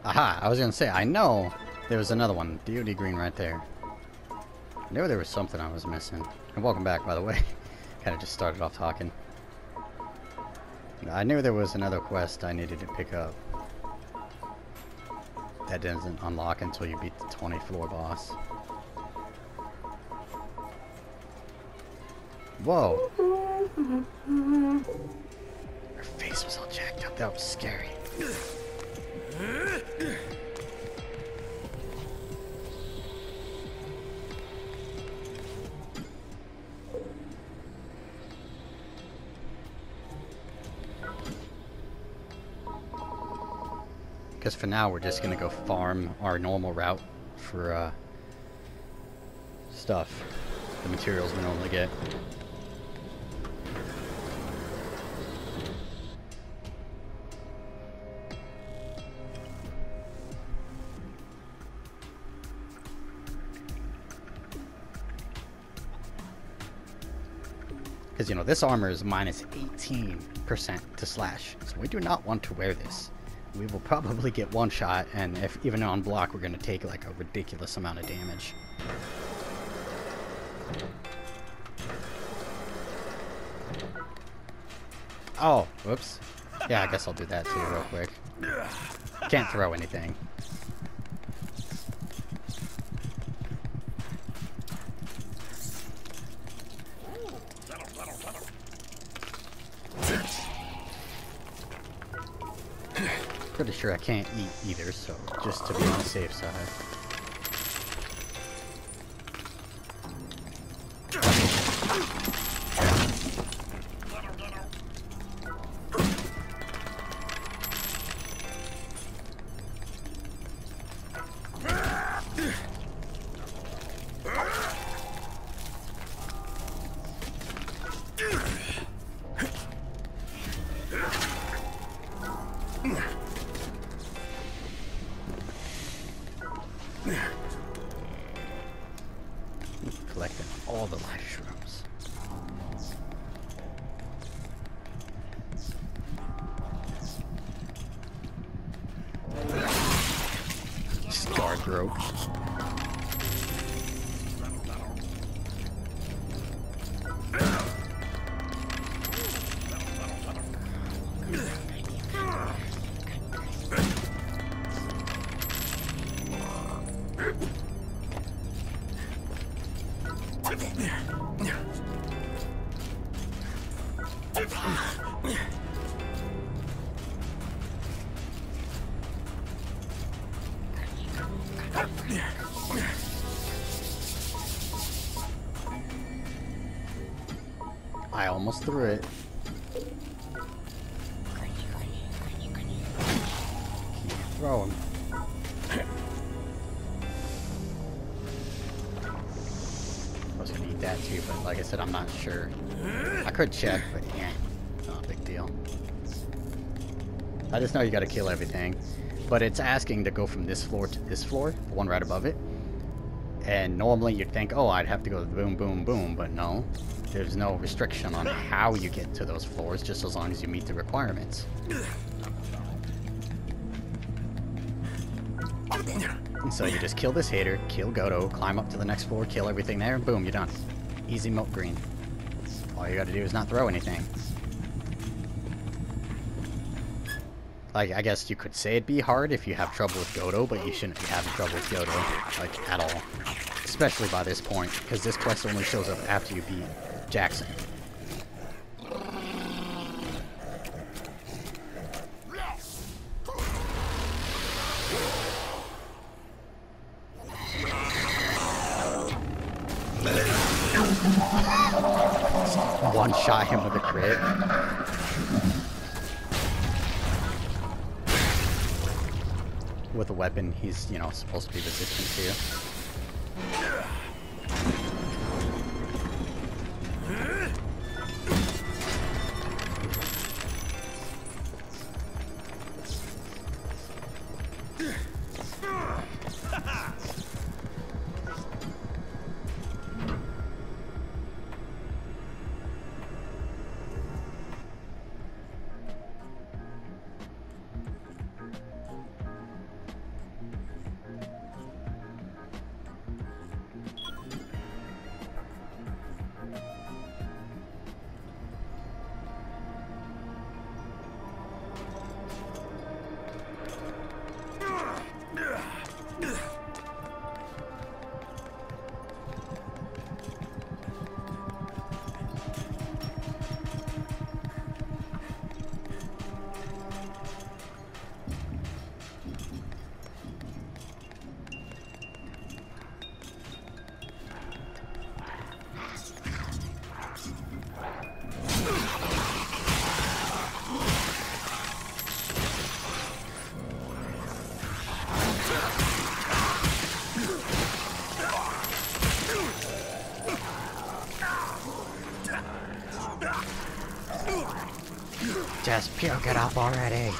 Aha, I was gonna say, I know there was another one. DOD green right there. I knew there was something I was missing. And welcome back, by the way. Kind of just started off talking. I knew there was another quest I needed to pick up. That doesn't unlock until you beat the 20th floor boss. Whoa! Her face was all jacked up. That was scary. Because for now, we're just going to go farm our normal route for stuff. The materials we normally get. Because, you know, this armor is minus 18% to slash. So we do not want to wear this. We will probably get one shot, and if even on block, we're going to take like a ridiculous amount of damage. Oh, whoops. Yeah, I guess I'll do that too real quick. Can't throw anything. Pretty sure I can't eat either, so just to be on the safe side. Collecting all the life shrooms. Scar throat. I almost threw it. Can't throw him. I was gonna eat that too, but like I said, I'm not sure. I could check, but yeah, not a big deal. I just know you gotta kill everything. But it's asking to go from this floor to this floor, the one right above it. And normally you'd think, oh, I'd have to go boom, boom, boom, but no. There's no restriction on how you get to those floors, just as long as you meet the requirements. And so you just kill this hater, kill Godo, climb up to the next floor, kill everything there, and boom, you're done. Easy milk green. All you gotta do is not throw anything. Like, I guess you could say it'd be hard if you have trouble with Godo, but you shouldn't be having trouble with Godo, like, at all. Especially by this point, because this quest only shows up after you beat Jackson. One shot him with a crit. With a weapon he's, you know, supposed to be resistant to. Just puke it up already.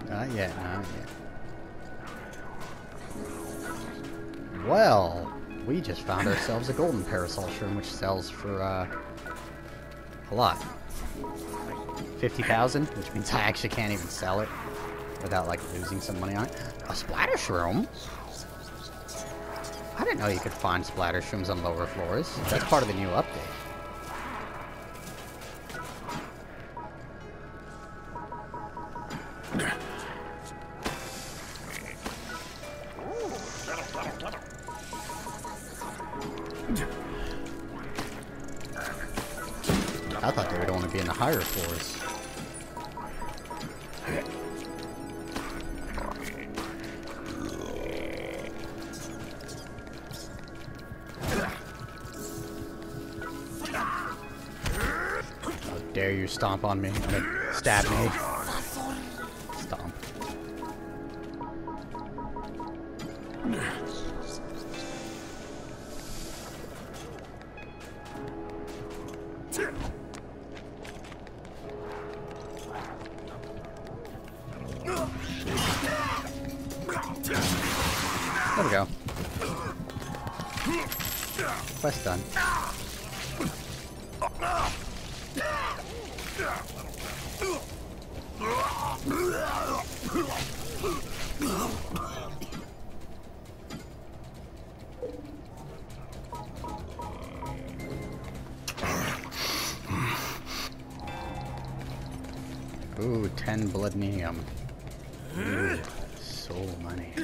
Not yet, not yet. Well, we just found ourselves a golden parasol shroom, which sells for a lot. 50,000, which means I actually can't even sell it without like losing some money on it. A splatter shroom? I didn't know you could find splatter shrooms on lower floors. That's part of the new update. I thought they would only be in the higher floors. How dare you stomp on me? I mean, stab me. Stomp. There we go. Quest done. Ooh, 10 bloodnium. Ooh, so money.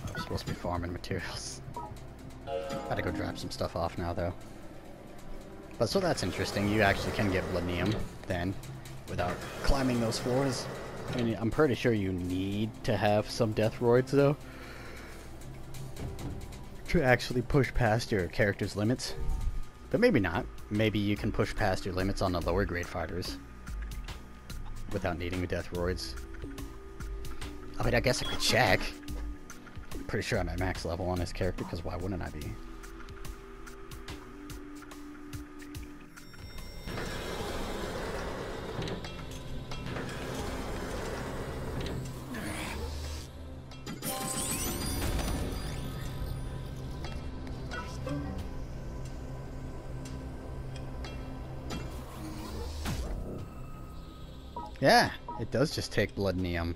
I'm supposed to be farming materials. Gotta go drop some stuff off now, though. But so that's interesting. You actually can get bloodnium then, without climbing those floors. I mean, I'm pretty sure you need to have some death roids, though, to actually push past your character's limits. But maybe not. Maybe you can push past your limits on the lower grade fighters without needing the death roids. I mean, I guess I could check. I'm pretty sure I'm at max level on this character, because why wouldn't I be? Yeah, it does just take bloodnium.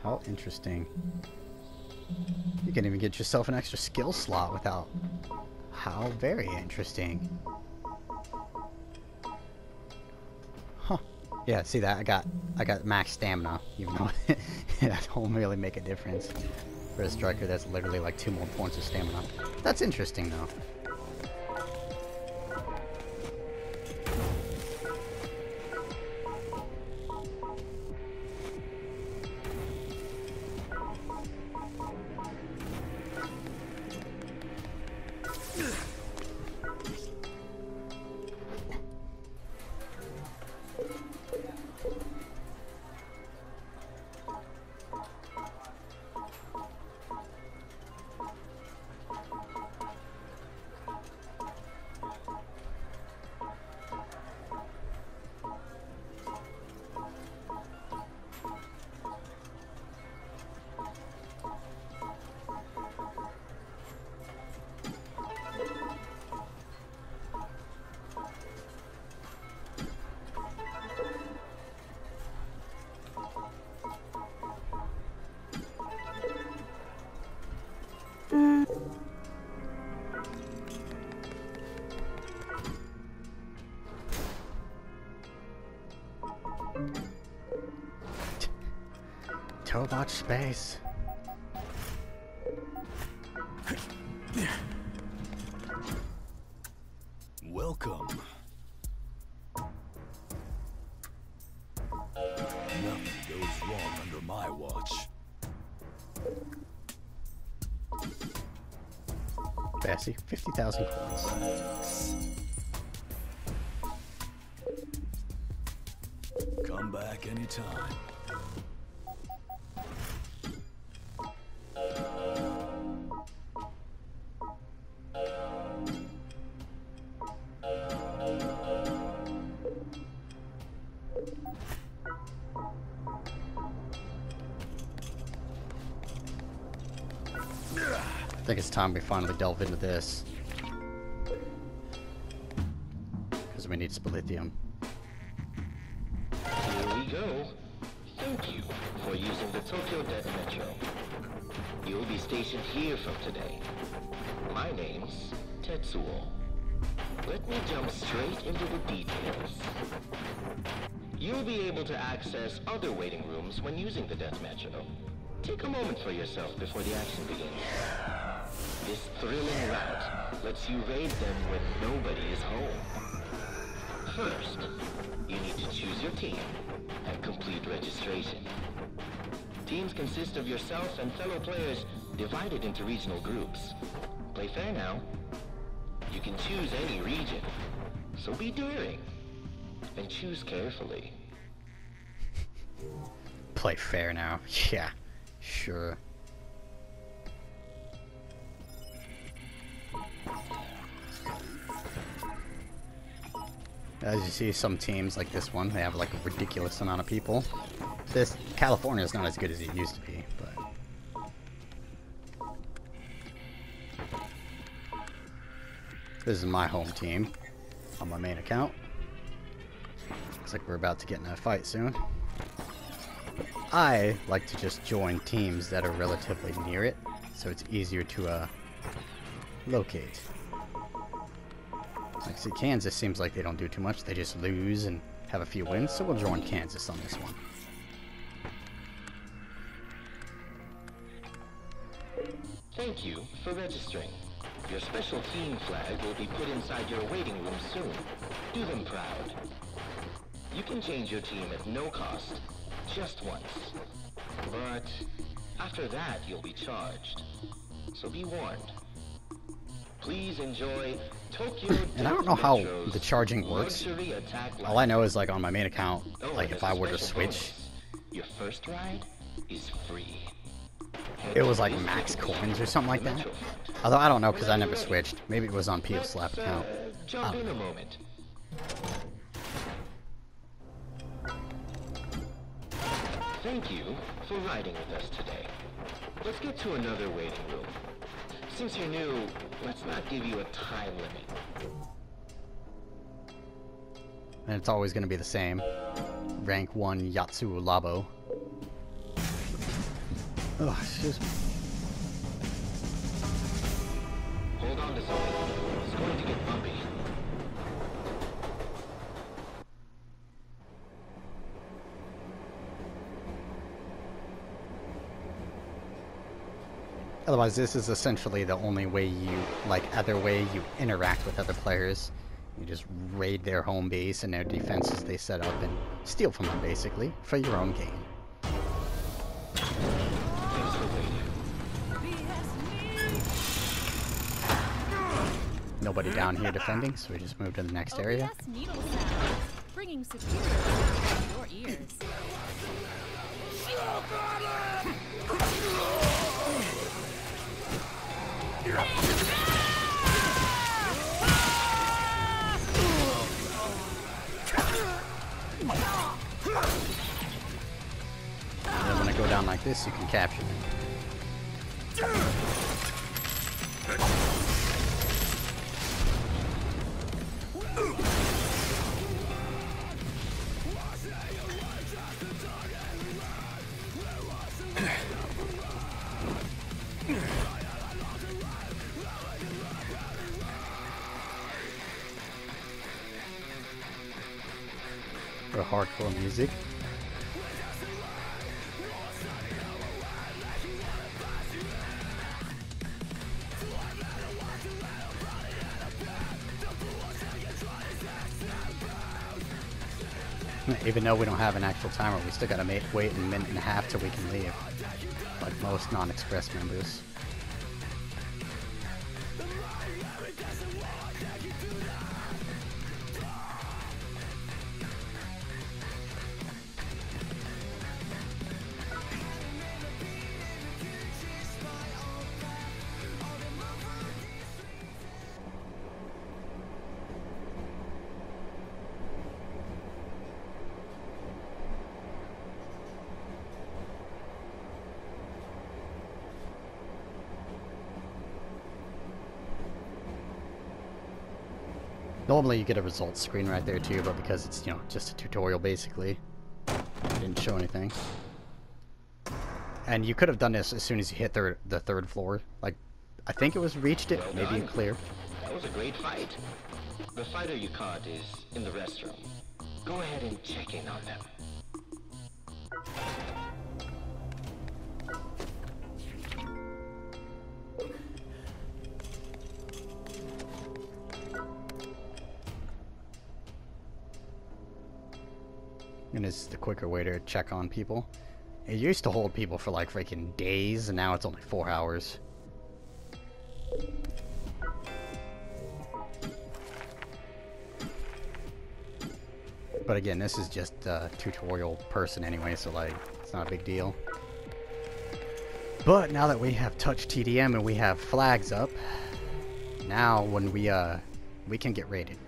How interesting. You can even get yourself an extra skill slot without... How very interesting. Huh. Yeah, see that? I got max stamina, even though that don't really make a difference. For a striker, that's literally like 2 more points of stamina. That's interesting, though. Too much space. Welcome. Nothing goes wrong under my watch. Bassy, 50,000 coins. Come back anytime. I think it's time we finally delve into this. Because we need SPLithium. Here we go. Thank you for using the Tokyo Debt Metro. You'll be stationed here from today. My name's Tetsuo. Let me jump straight into the details. You'll be able to access other waiting rooms when using the Debt Metro. Take a moment for yourself before the action begins. This thrilling route lets you raid them when nobody is home. First, you need to choose your team and complete registration. Teams consist of yourself and fellow players divided into regional groups. Play fair now. You can choose any region, so be daring and choose carefully. Play fair now. Yeah, sure. As you see, some teams like this one, they have like a ridiculous amount of people. This California is not as good as it used to be, but this is my home team on my main account. Looks like we're about to get in a fight soon. I like to just join teams that are relatively near it, so it's easier to locate. Like, see, Kansas seems like they don't do too much. They just lose and have a few wins, so we'll join Kansas on this one. Thank you for registering. Your special team flag will be put inside your waiting room soon. Do them proud. You can change your team at no cost, just once. But after that, you'll be charged. So be warned. Please enjoy Tokyo. And I don't know how the charging works. All I know is, like, on my main account, like, if I were to switch, your first ride is free. it was like max coins or something like that. Although I don't know, because I never switched. Maybe it was on PO Slap account. Jump in a moment. Thank you for riding with us today. Let's get to another waiting room. Since you're new, let's not give you a time limit. And it's always going to be the same. Rank 1 Yatsu Labo. Oh, excuse me. Hold on to something. It's going to get bumpy. Otherwise, this is essentially the only way you, other way you interact with other players. You just raid their home base and their defenses they set up and steal from them, basically, for your own gain. Thanks for waiting. Nobody down here defending, so we just moved to the next area. Needle sound, bringing security to your ears. And then when I go down like this, you can capture them. or hardcore music. Even though we don't have an actual timer, we still gotta wait a minute and a half till we can leave, like most non-express members. Normally you get a results screen right there too, but because it's, you know, just a tutorial basically, it didn't show anything. And you could have done this as soon as you hit the third floor. Like, I think it was reached it, Well maybe done. clear. That was a great fight. The fighter you caught is in the restroom. Go ahead and check in on them. And it's the quicker way to check on people. It used to hold people for like freaking days, and now it's only 4 hours. But again, this is just a tutorial person anyway, so like, it's not a big deal. But now that we have touch TDM and we have flags up, now when we can get raided.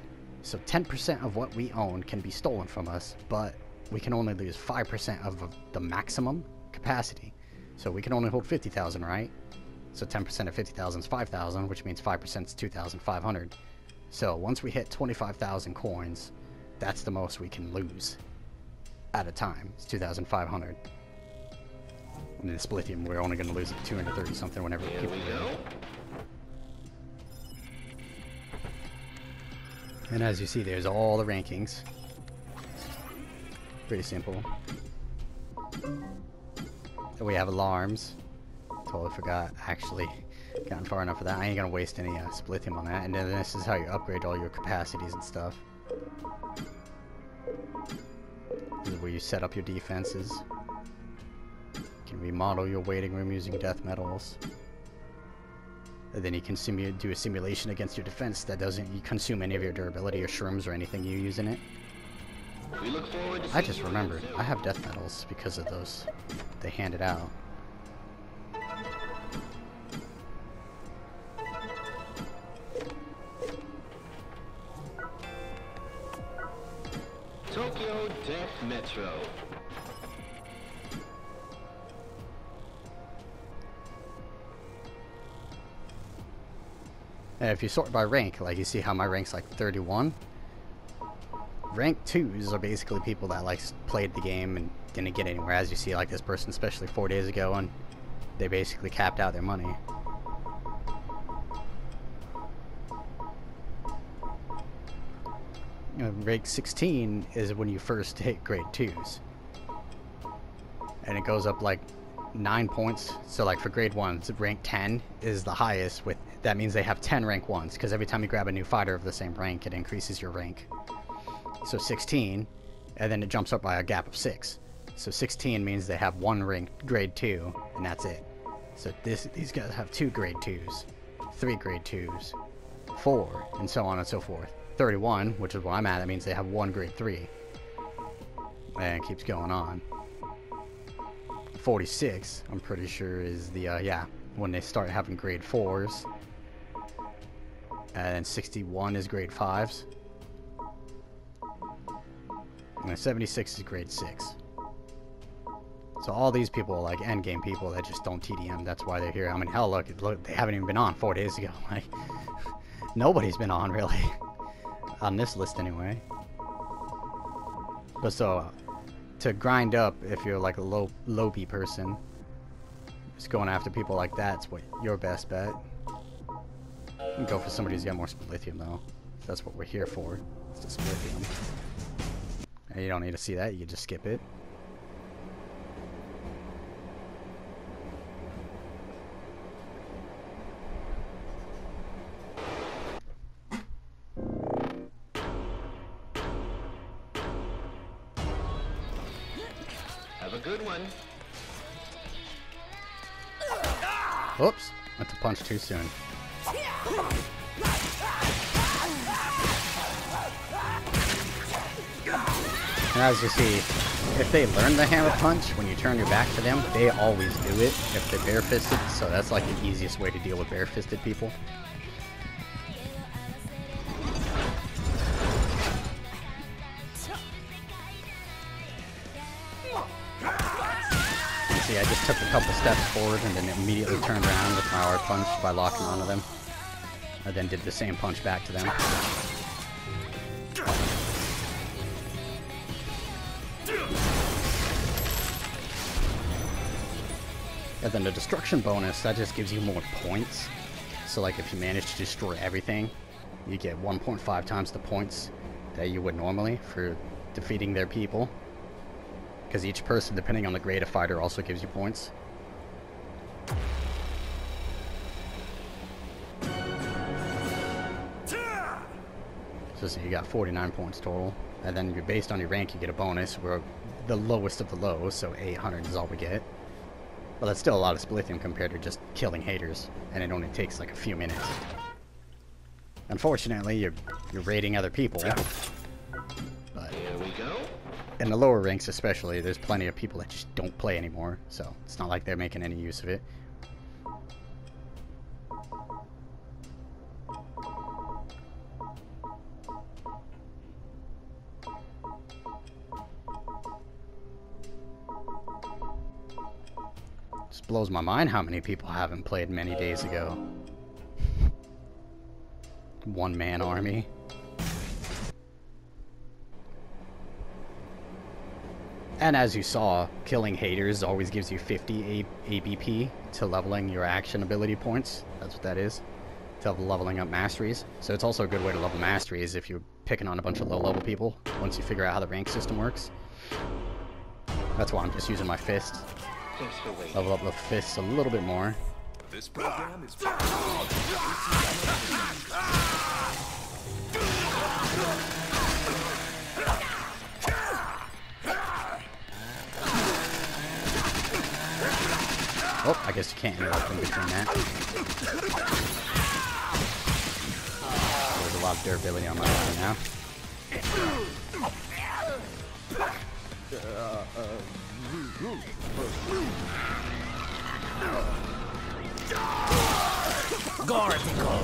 So 10% of what we own can be stolen from us, but we can only lose 5% of the maximum capacity. So we can only hold 50,000, right? So 10% of 50,000 is 5,000, which means 5% is 2,500. So once we hit 25,000 coins, that's the most we can lose at a time. It's 2,500. And in SPLithium, we're only going to lose it 230 something whenever Here people we raid. go. And as you see, there's all the rankings. Pretty simple. And we have alarms. Totally forgot, actually gotten far enough for that. I ain't gonna waste any SPLithium on that. And then this is how you upgrade all your capacities and stuff. This is where you set up your defenses. You can remodel your waiting room using death metals. And then you can do a simulation against your defense that doesn't consume any of your durability or shrooms or anything you use in it. We look forward to I seeing just you remembered, soon. I have death metals because of those. They handed out. Tokyo Death Metro. And if you sort by rank, like you see how my rank's like 31. Rank 2s are basically people that like played the game and didn't get anywhere, as you see like this person especially 4 days ago, and they basically capped out their money. Rank 16 is when you first hit grade 2s. And it goes up like 9 points. So like for grade 1s, rank 10 is the highest, with that means they have 10 rank 1s, because every time you grab a new fighter of the same rank, it increases your rank. So 16, and then it jumps up by a gap of 6. So 16 means they have 1 rank grade 2, and that's it. So these guys have 2 grade 2s, 3 grade 2s, 4, and so on and so forth. 31, which is where I'm at, that means they have 1 grade 3. And it keeps going on. 46, I'm pretty sure, is the, yeah, when they start having grade 4s. And 61 is grade 5s. And then 76 is grade 6. So all these people are like endgame people that just don't TDM. That's why they're here. I mean, hell, look, they haven't even been on 4 days ago. Like, nobody's been on, really. On this list, anyway. But so, to grind up, if you're like a low-B person, just going after people like that's what your best bet. You can go for somebody who's got more SPLithium, though. That's what we're here for. It's just SPLithium. And you don't need to see that, you can just skip it. Have a good one. Oops, went to punch too soon. And as you see, if they learn the hammer punch, when you turn your back to them, they always do it if they're barefisted, so that's like the easiest way to deal with barefisted people. See, I just took a couple steps forward and then immediately turned around with my R punch by locking onto them. I then did the same punch back to them. And then the destruction bonus, that just gives you more points. So like if you manage to destroy everything, you get 1.5 times the points that you would normally for defeating their people. Because each person, depending on the grade of fighter, also gives you points. So you got 49 points total. And then you're based on your rank, you get a bonus. We're the lowest of the low, so 800 is all we get. Well, that's still a lot of SPLithium compared to just killing haters. And it only takes like a few minutes. Unfortunately, you're raiding other people. But Here we go. in the lower ranks especially, there's plenty of people that just don't play anymore, so it's not like they're making any use of it. Just blows my mind how many people haven't played many days ago. One-man army. And as you saw, killing haters always gives you 50 ABP to leveling your action ability points. That's what that is. To leveling up masteries. So it's also a good way to level masteries if you're picking on a bunch of low-level people, once you figure out how the rank system works. That's why I'm just using my fist. Thanks for waiting. Level up the fists a little bit more. This program is Oh, I guess you can't interrupt in between that. There's a lot of durability on my weapon now. Garticle.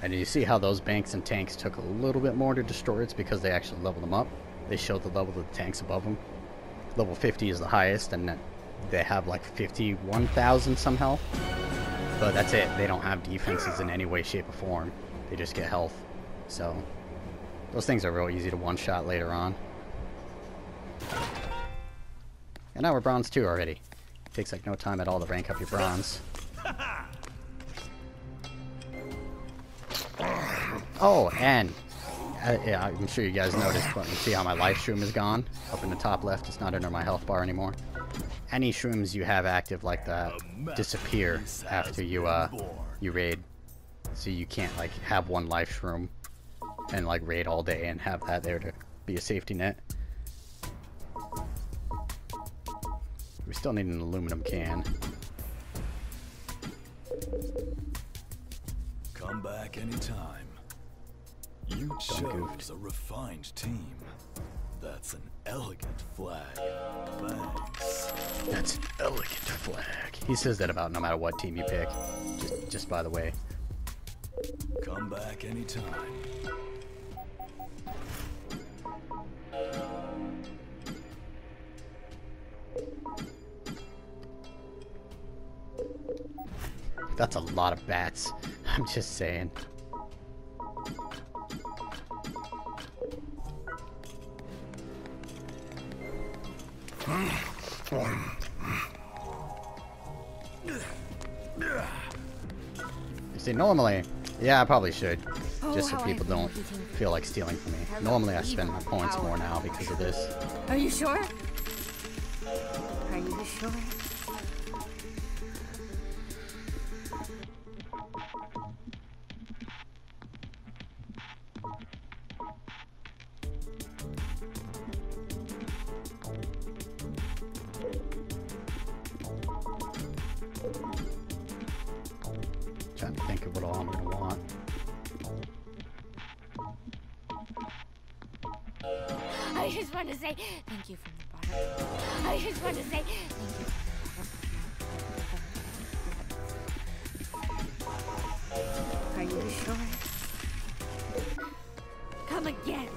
And you see how those banks and tanks took a little bit more to destroy? It's because they actually leveled them up. They showed the level of the tanks above them. Level 50 is the highest, and they have like 51,000 some health. But that's it. They don't have defenses in any way, shape, or form. They just get health. So those things are real easy to one-shot later on. And now we're bronze 2 already. Takes like no time at all to rank up your bronze. Oh, and yeah, I'm sure you guys noticed, but you see how my life shroom is gone? Up in the top left, it's not under my health bar anymore. Any shrooms you have active like that disappear after you raid. So you can't like have one life shroom and like raid all day and have that there to be a safety net. We still need an aluminum can. Come back anytime. You chose a refined team. That's an elegant flag. Thanks. That's an elegant flag. He says that about no matter what team you pick. Just by the way. Come back anytime. That's a lot of bats. I'm just saying. You see, normally, yeah, I probably should. Just so people don't feel like stealing from me. Normally I spend my points more now because of this. Are you sure? Are you sure? Trying to think of what all I'm gonna want. I just want to say thank you from the bottom. I just want to say thank you. Are you sure? Come again.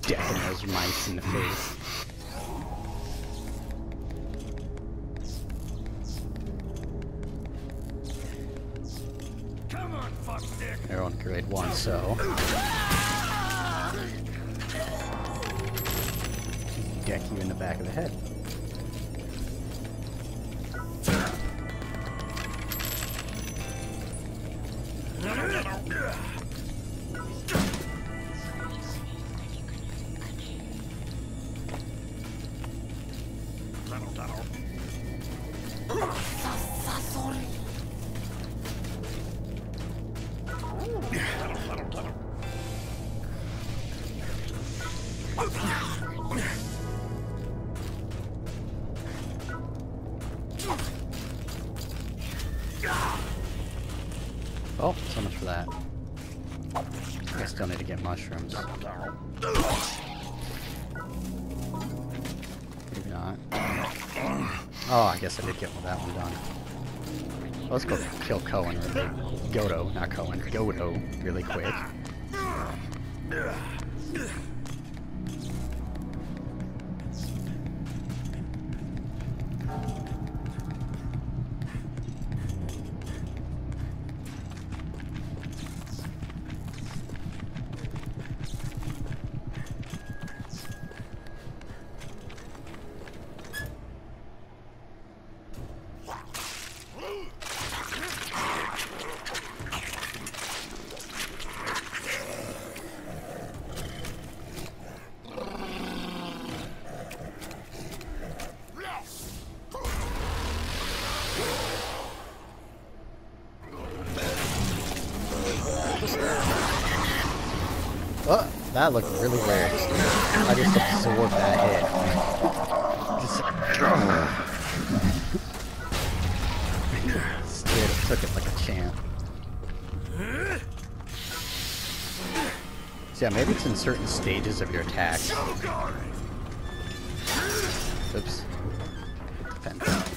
Decking those mice in the face. Come on, fuck dick. They're on grade 1, so deck you in the back of the head. Oh, so much for that. I still need to get mushrooms. Maybe not. Oh, I guess I did get that one done. Let's go kill Cohen really. Godo, not Cohen. Godo really quick. Oh, that looked really weird. I just absorbed that hit. Just Straight up took it like a champ. So yeah, maybe it's in certain stages of your attack. Oops. Defense.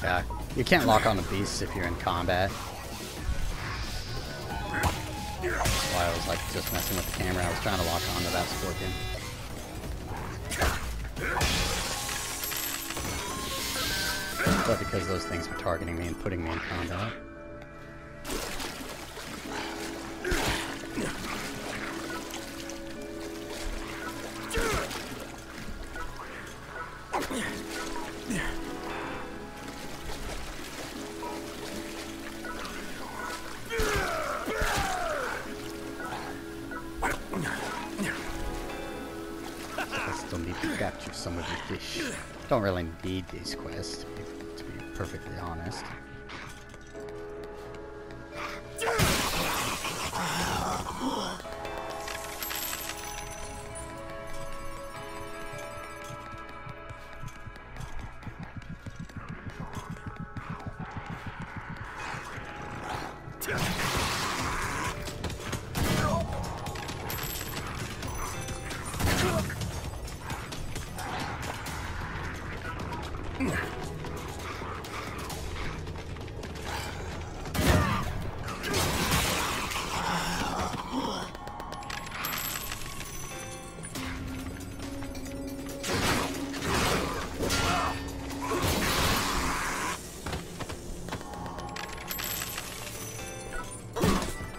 Yeah, you can't lock on the beasts if you're in combat. That's why I was like just messing with the camera. I was trying to lock onto that scorpion. But because those things were targeting me and putting me in combat. Still need to capture some of the fish. Don't really need these quests, to be perfectly honest.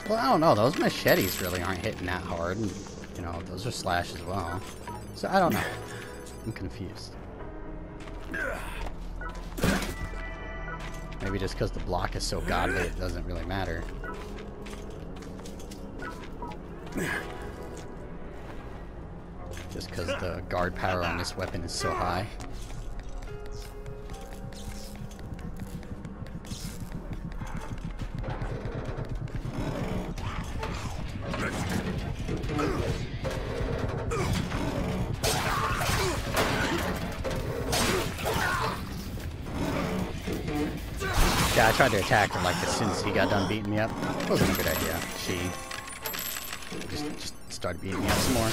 Well, I don't know. Those machetes really aren't hitting that hard. And, you know, those are slash as well. So, I don't know. I'm confused. Maybe just because the block is so godly, it doesn't really matter. Just because the guard power on this weapon is so high. Yeah, I tried to attack her like as soon as he got done beating me up. It wasn't a good idea. She just started beating me up some more.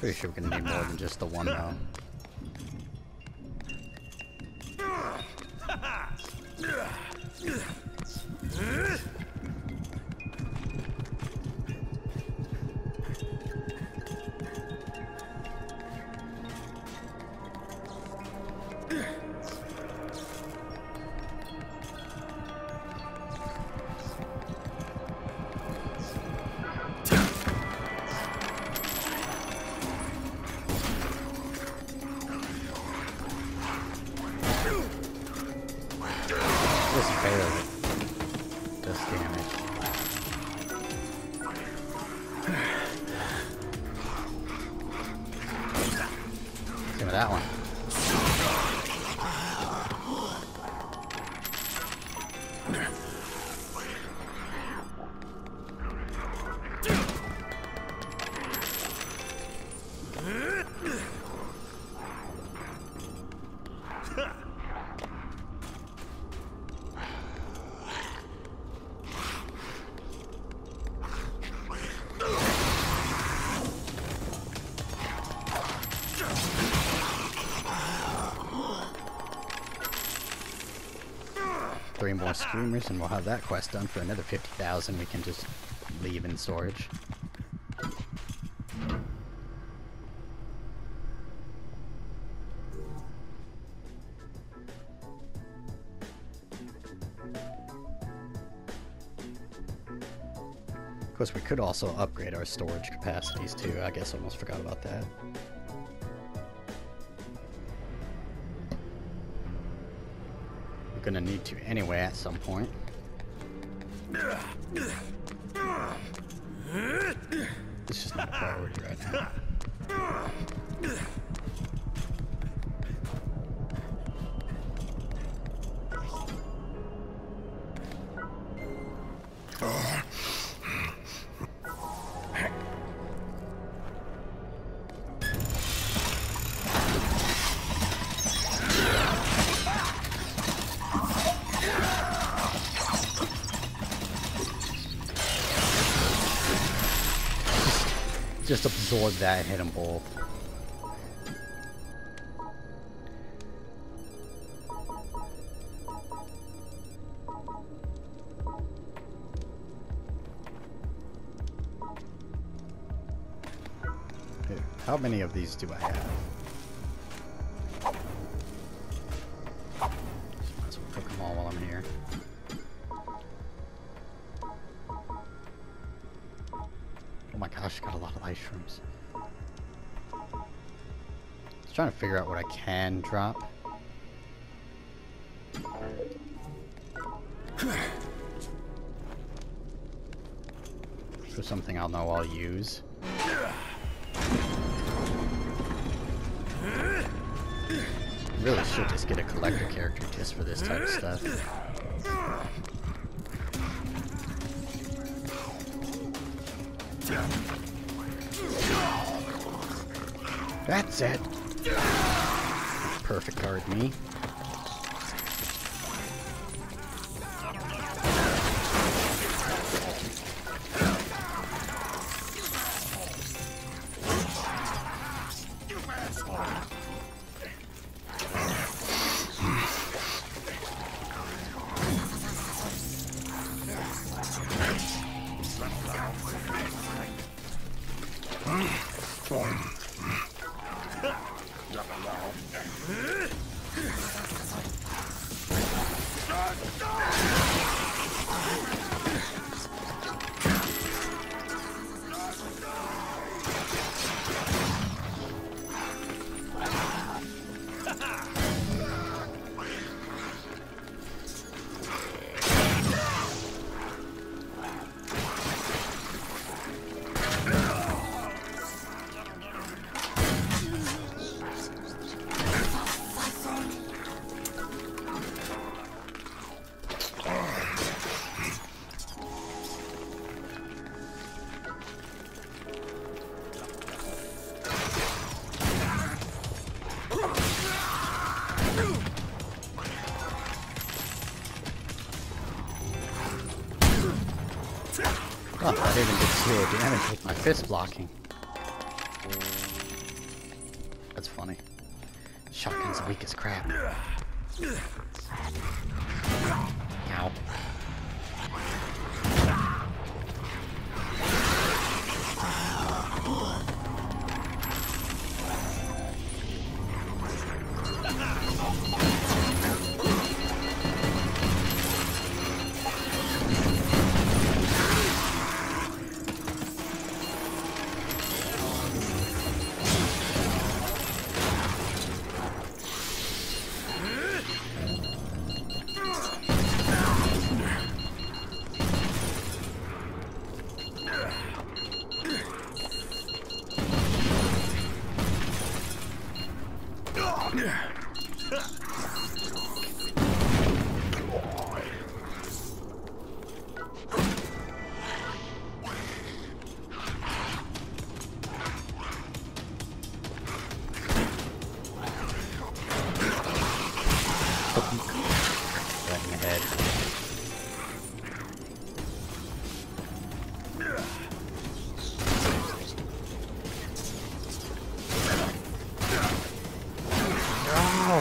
Pretty sure we're gonna need more than just the one though. Just barely does damage. Give me that one. Three more screamers and we'll have that quest done for another 50,000 we can just leave in storage. Of course, we could also upgrade our storage capacities too. I guess I almost forgot about that. We're gonna need to anyway at some point. It's just not a priority right now. Just absorb that and hit them both. Dude, how many of these do I have? Just might as well cook them all while I'm here. Oh my gosh, got a lot of ice shrooms. Just trying to figure out what I can drop. For something I'll know I'll use. Really should just get a collector character just for this type of stuff. That's it. Perfect guard me. Oh, I didn't get zero damage with my fist blocking. That's funny. Shotgun's weak as crap. Ow. Right in the head. No!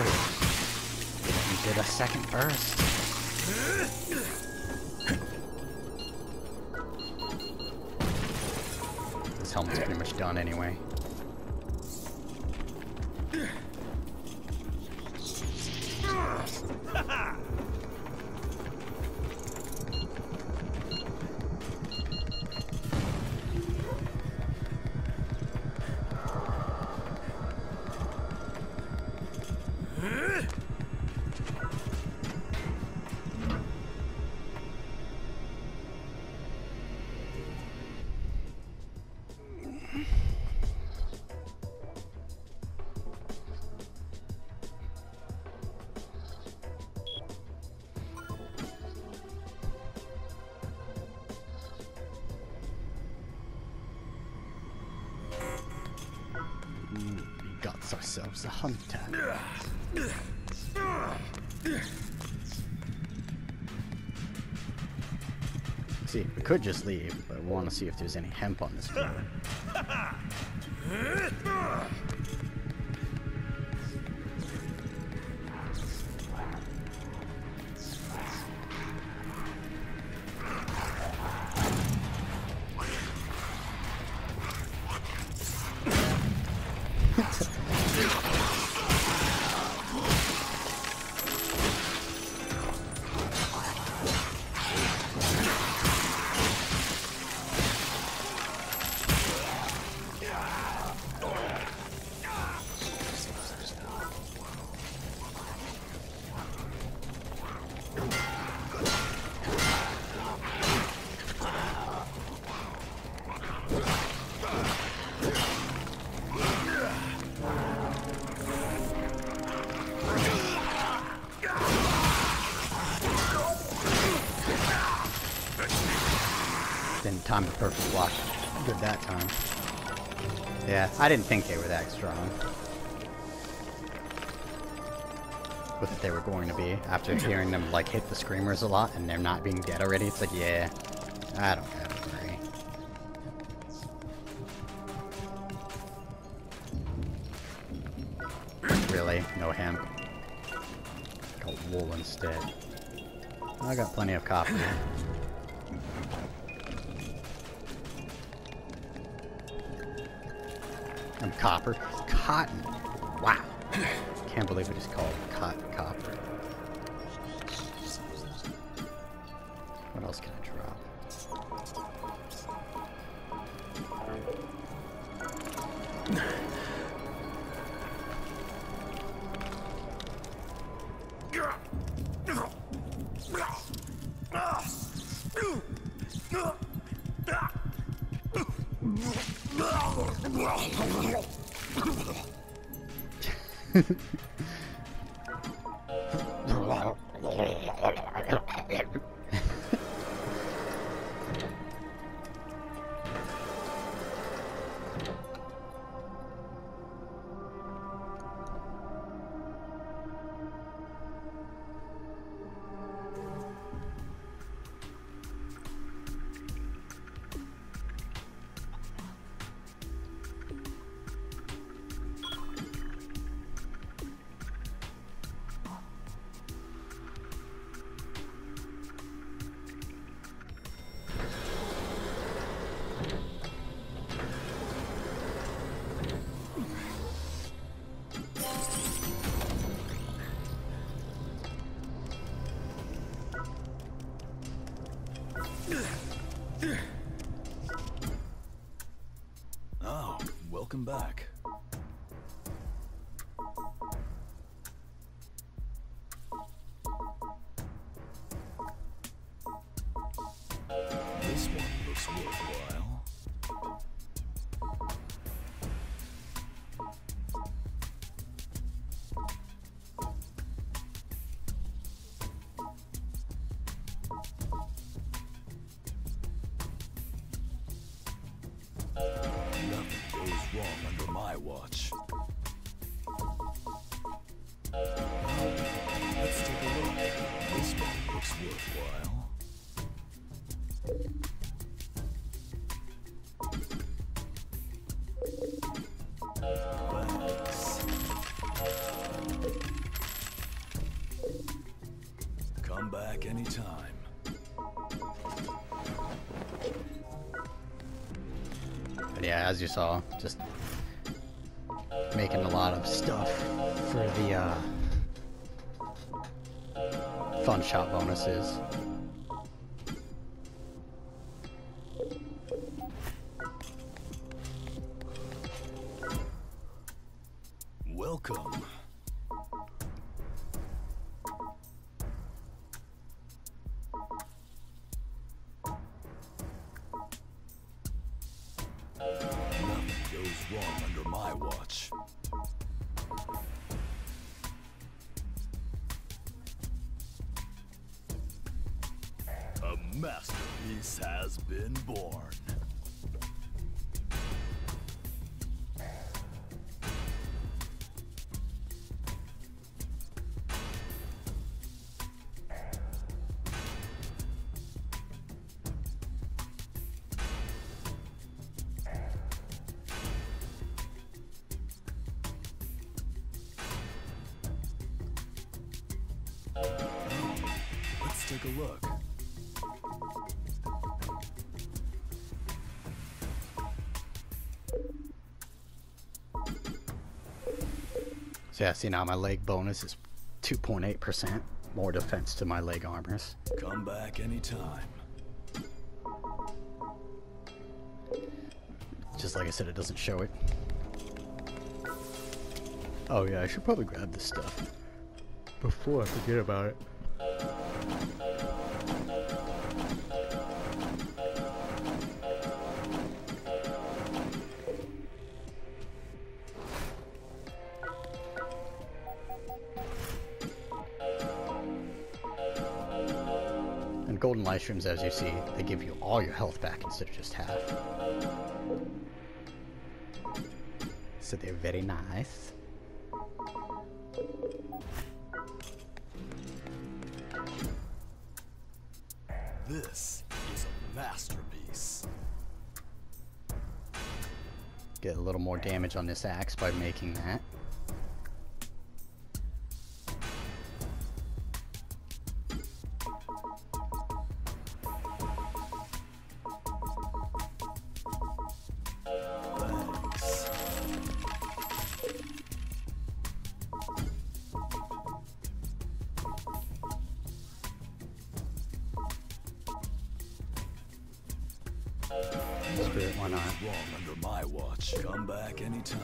You did a second burst. This helmet's pretty much done anyway. Got ourselves a hunter. See, we could just leave, but we want to see if there's any hemp on this floor. Didn't time the perfect block. Good that time. Yeah, I didn't think they were that strong. But that they were going to be. After hearing them like hit the screamers a lot and they're not being dead already, it's like, yeah, I don't agree. Really? No hemp? Got wool instead. I got plenty of copper. Copper. Cotton. Wow. Can't believe we just called cotton copper. What else can I drop? Welcome back. This one looks worthwhile. Nothing goes wrong under my watch. Let's take a look. This one looks worthwhile. Thanks. Come back anytime. But yeah, as you saw, just making a lot of stuff for the fun shop bonuses. Welcome. Nothing goes wrong under my watch. A masterpiece has been born. Let's take a look. So yeah, see now my leg bonus is 2.8% more defense to my leg armors. Come back anytime. Just like I said, it doesn't show it. Oh yeah, I should probably grab this stuff before I forget about it. And golden light streams, as you see, they give you all your health back instead of just half. So they're very nice. This is a masterpiece. Get a little more damage on this axe by making that. Thanks. Screw it, why not? Wrong under my watch. Come back anytime.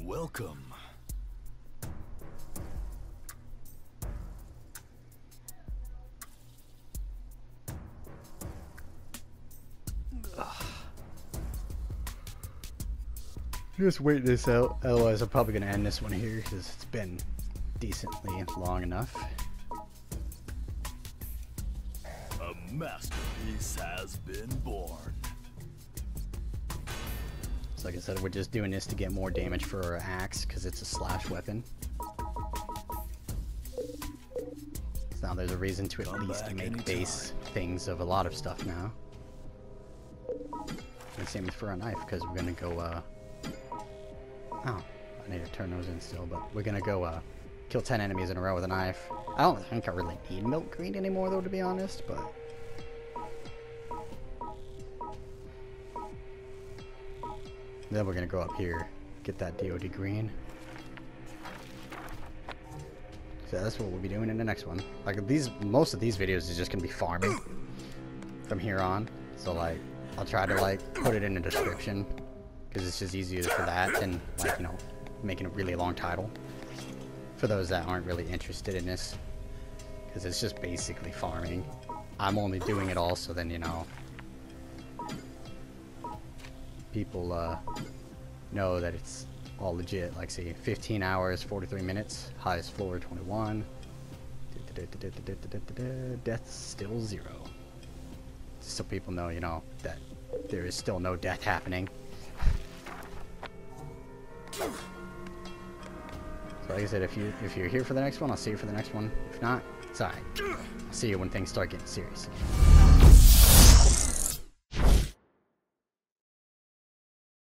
Welcome. Just wait this out, otherwise I'm probably going to end this one here because it's been decently long enough. A masterpiece has been born. So like I said, we're just doing this to get more damage for our axe because it's a slash weapon. So now there's a reason to at least make base things of a lot of stuff now. And same for our knife, because we're gonna go, oh, I need to turn those in still, but we're gonna go, kill 10 enemies in a row with a knife. I don't think I really need milk green anymore, though, to be honest, but... Then we're gonna go up here, get that DOD green. So that's what we'll be doing in the next one. Like, most of these videos is just gonna be farming from here on. So, like, I'll try to, like, put it in the description, because it's just easier for that than, like, you know, making a really long title. For those that aren't really interested in this, because it's just basically farming. I'm only doing it all so then, you know, people know that it's all legit. Like, say 15 hours 43 minutes, highest floor 21, death still 0, just so people know, you know, that there is still no death happening. So like I said, if you're here for the next one, I'll see you for the next one. If not, it's alright. I'll see you when things start getting serious.